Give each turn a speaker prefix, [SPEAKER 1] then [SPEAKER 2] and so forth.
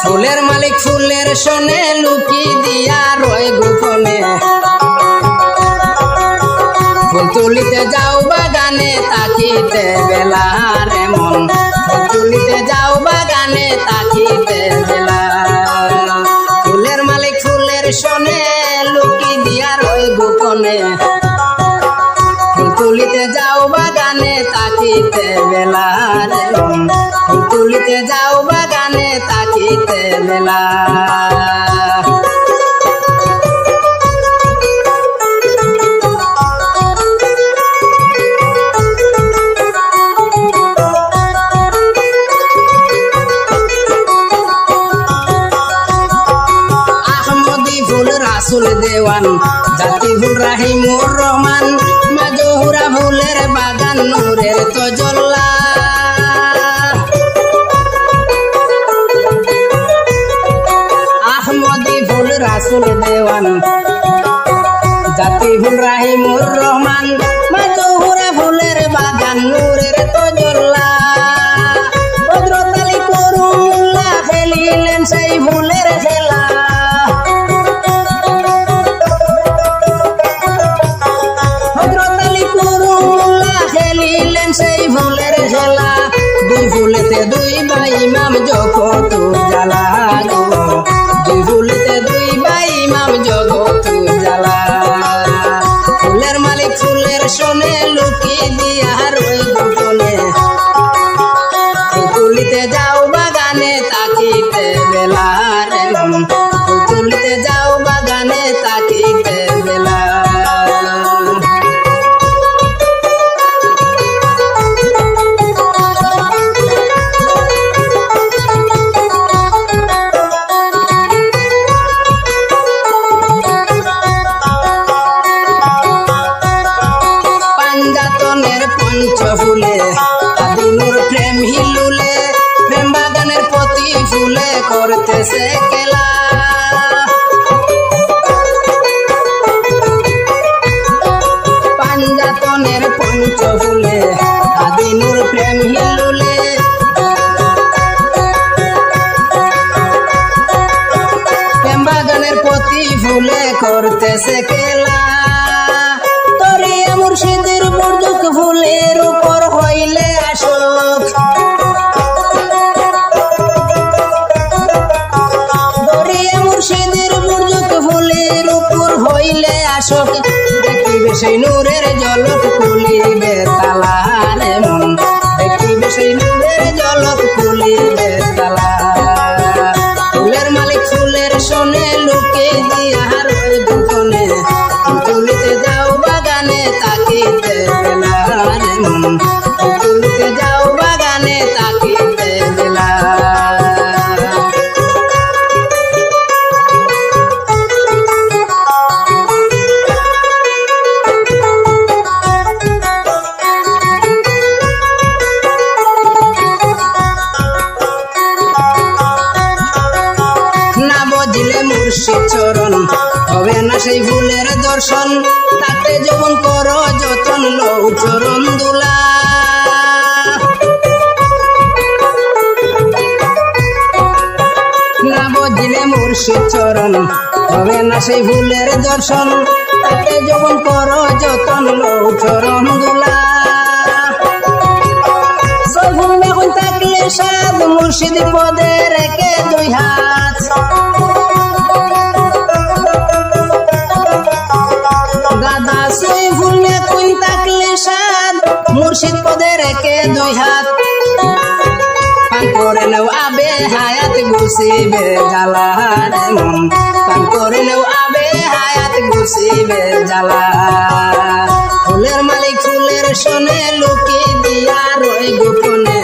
[SPEAKER 1] ফুলের মালিক ফুলের শোনে লুকি দিয়া রয় গোপনে ফুল তুলিতে যাও বাগানে তাকিতে বেলার এমন ফুল তুলিতে যাও বাগানে তাকিতে বেলা ফুলের মালিক ফুলের শোনে লুকি দিয়া রয় গোপনে ফুল তুলিতে যাও বাগানে তাকিতে বেলার এমন ফুল তুলিতে যাও বাগানে তাকিতে বেলা রাসুল দেওয়ান জাতি ফুল রাহিমুর রহমান মাজহুরা ফুলের বাগান নূরের তজল্লা আহমদি ফুল রাসুল দেওয়ান জাতি ফুল রাহিমুর রহমান মাজহুরা ফুলের বাগান নূরের তজল্লা হযরত আলী করুল্লাহ খেলিলেন সেই ফুলের খেলা সেই ফুলের খেলা দুই ফুলেতে দুই ভাই ইমাম জগত জ্বালা দুই ফুলেতে দুই ভাই ইমাম জগত জ্বালা ফুলের মালিক ফুলের শোনে লুকি দিয়া রই গোপনে তুলিতে যাও বাগানে তাকিতে বেলার তুলিতে যাও বাগানে তাকিতে বেলা ফুলে আদিনুর প্রেম হিলুলে প্রেম বাগানের প্রতি ফুলে করতেছে খেলা পাঞ্জাতনের পঞ্চ ফুলে আদিনুর প্রেম হিলুলে প্রেম বাগানের প্রতি ফুলে করতেছে খেলা তরিয়া মুর্শিদের বর্জক ফুলের উপর হইলে আসক দরিয়া মুর্শিদের বর্জক ফুলের উপর হইলে আসক দেখিবে সেই নূরের ঝলক খুলিবে তালার মন দেখিবে সেই নূরের ঝলক খুলিবে তালা ফুলের মালিক ফুলের শোনে লুকে দিয়া রয় গোপনে তুলিতে যাও বাগানে তাকিতে বেলার মন তুলিতে যাও বাগানে তাকিতে বেলা না বজিলে মুর্শিদ চরণ হবে না সেই ফুলের দর্শন তাতে যখন করো যতন লও চরণ দুলা না বজিলে মুর্শিদ চরণ হবে না সেই ফুলের দর্শন তাতে যখন করো যতন লও চরণ দুলা সফল যখন থাকলে সাদ মুর্শিদ পদে রেখে দুই হাত দাদা সই ফুলে কোন থাকলে সাদ মুর্শিদ পদে রেখে দুই হাত পান করে নেও আবে হায়াত গুছিবে জ্বালা মন পান করে নেও আবে হায়াত গুছিবে জ্বালা ফুলের মালিক ফুলের শোনে লুকি দিয়া রয় গোপনে